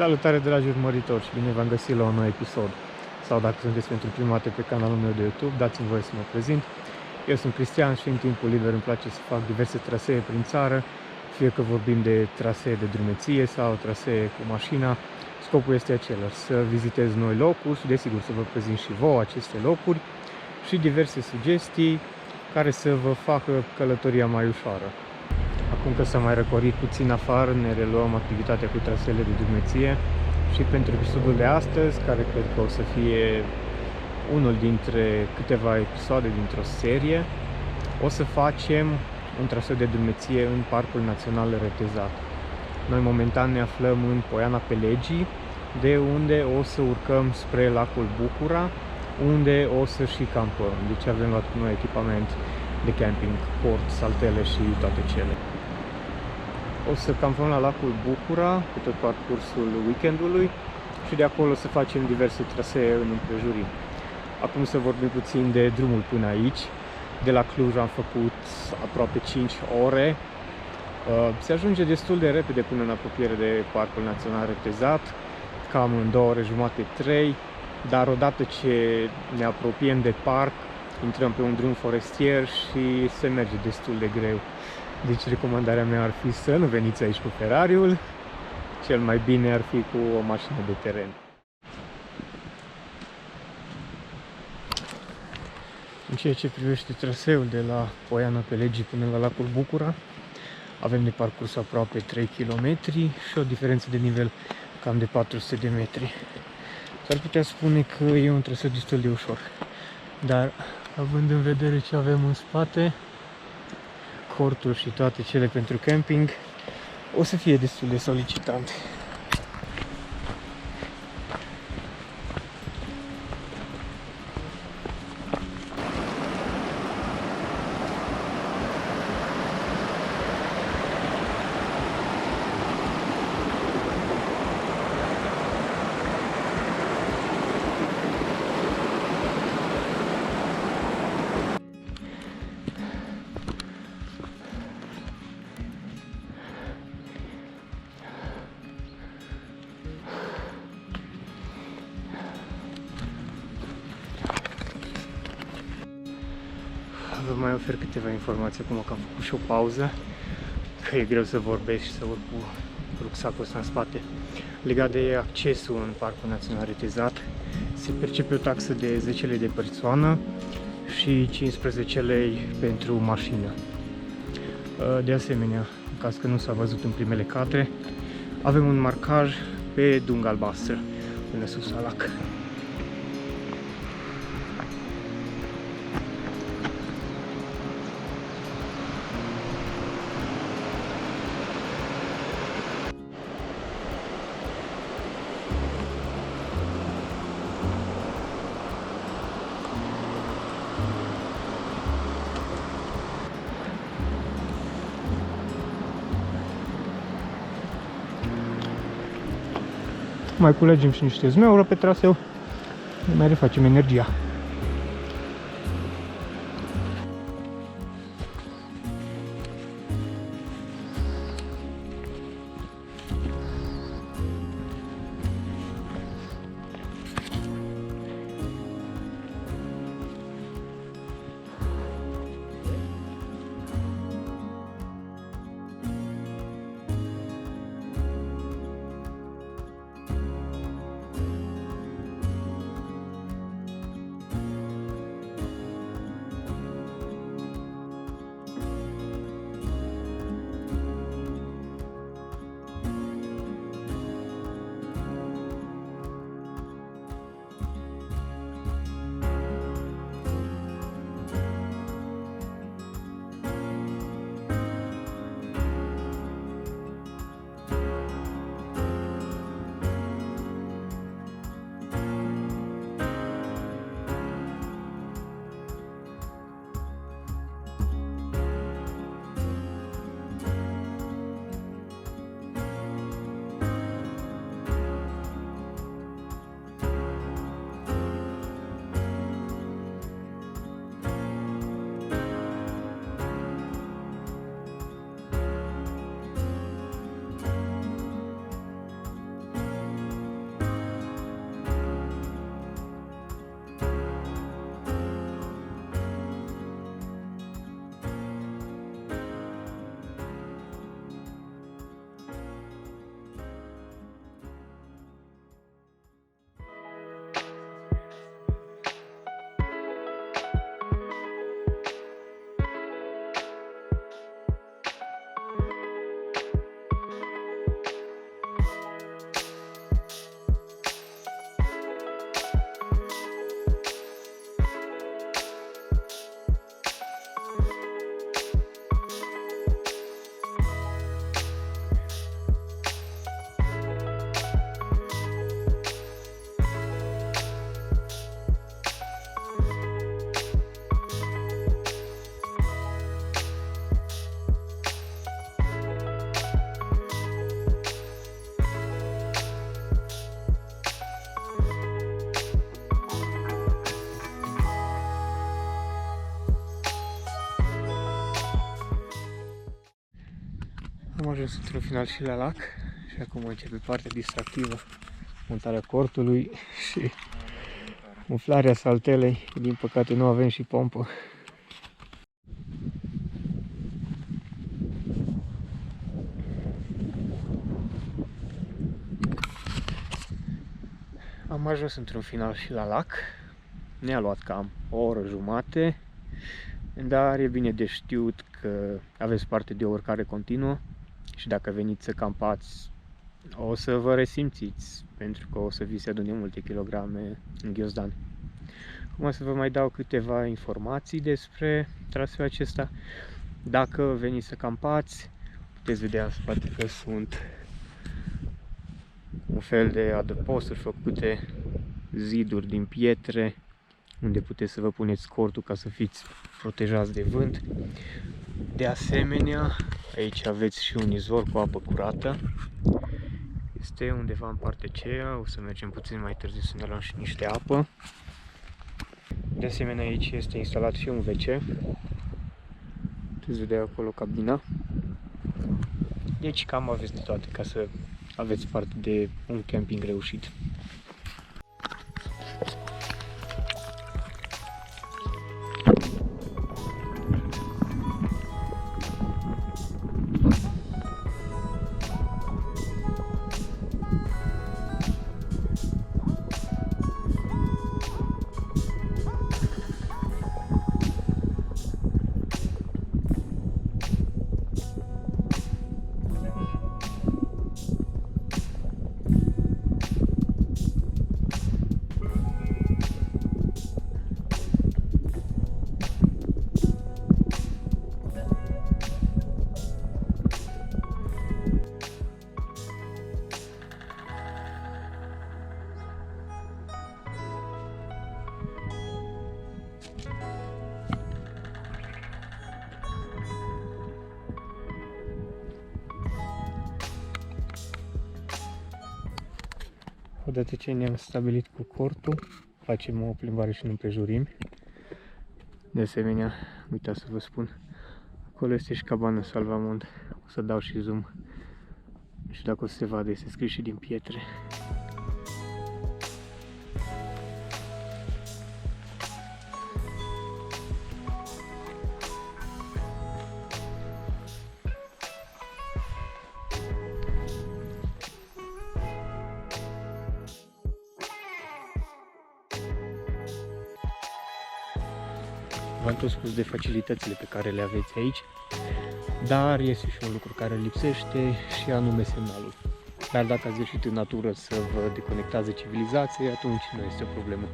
Salutare, dragi urmăritori, și bine v-am găsit la un nou episod. Sau dacă sunteți pentru prima dată pe canalul meu de YouTube, dați-mi voie să mă prezint. Eu sunt Cristian și în timpul liber îmi place să fac diverse trasee prin țară, fie că vorbim de trasee de drumeție sau trasee cu mașina. Scopul este același, să vizitez noi locuri și desigur să vă prezint și vouă aceste locuri și diverse sugestii care să vă facă călătoria mai ușoară. Acum că s-a mai răcorit puțin afară, ne reluăm activitatea cu traseele de drumeție și pentru episodul de astăzi, care cred că o să fie unul dintre câteva episoade dintr-o serie, o să facem un traseu de drumeție în Parcul Național Retezat. Noi momentan ne aflăm în Poiana Pelegii, de unde o să urcăm spre lacul Bucura, unde o să și campăm. Deci avem luat cu noi echipament de camping, cort, saltele și toate cele. O să campăm la lacul Bucura pe tot parcursul weekendului și de acolo să facem diverse trasee în împrejurim. Acum să vorbim puțin de drumul până aici. De la Cluj am făcut aproape 5 ore. Se ajunge destul de repede până în apropiere de Parcul Național Retezat, cam în 2 ore jumate, 3, dar odată ce ne apropiem de parc, intrăm pe un drum forestier și se merge destul de greu. Deci recomandarea mea ar fi să nu veniți aici cu Ferrariul, cel mai bine ar fi cu o mașină de teren. În ceea ce privește traseul de la Poiana Pelegii până la lacul Bucura, avem de parcurs aproape 3 km și o diferență de nivel cam de 400 de metri. S-ar putea spune că e un traseu destul de ușor, dar având în vedere ce avem în spate, cortul și toate cele pentru camping, o să fie destul de solicitant. Vă mai ofer câteva informații acum că am făcut și o pauză, că e greu să vorbesc și să urc cu rucsacul ăsta în spate. Legat de accesul în Parcul Național Retezat, se percepe o taxă de 10 lei de persoană și 15 lei pentru mașină. De asemenea, în caz că nu s-a văzut în primele cadre, avem un marcaj pe dungă albastră până sus la lac. Mai culegem și niște zmeură pe traseu, ne mai refacem energia. Am ajuns într-un final și la lac și acum începe partea distractivă, montarea cortului și umflarea saltelei. Din păcate nu avem și pompă. Am ajuns într-un final și la lac. Ne-a luat cam o oră jumate, dar e bine de știut că aveți parte de o urcare continuă și dacă veniți să campați o să vă resimțiți, pentru că o să vi se adune multe kilograme în ghiozdan. Acum să vă mai dau câteva informații despre traseul acesta. Dacă veniți să campați, puteți vedea în spate că sunt un fel de adăposturi făcute, ziduri din pietre, unde puteți să vă puneți cortul ca să fiți protejați de vânt. De asemenea, aici aveți și un izvor cu apă curată. Este undeva în partea aceea, o să mergem puțin mai târziu să ne luăm și niște apă. De asemenea, aici este instalat și un WC. Puteți vedea acolo cabina. Deci cam aveți de toate ca să aveți parte de un camping reușit. Odată ce ne-am stabilit cu cortul, facem o plimbare și în împrejurimi. De asemenea, uitați să vă spun, acolo este și cabana Salvamont. O să dau și zoom. Nu știu dacă o să se vadă, este scris și din pietre. V-am tot spus de facilitățile pe care le aveți aici, dar este și un lucru care lipsește și anume semnalul. Dar dacă ați ieșit în natură să vă deconectați de civilizație, atunci nu este o problemă.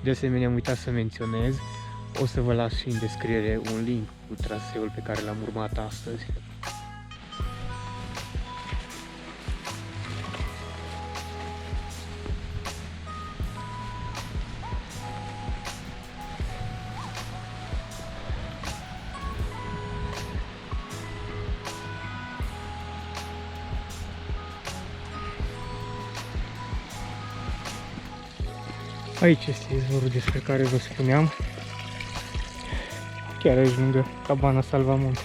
De asemenea, am uitat să menționez, o să vă las și în descriere un link cu traseul pe care l-am urmat astăzi. Aici este izvorul despre care vă spuneam, chiar aici lângă cabana Salvamont.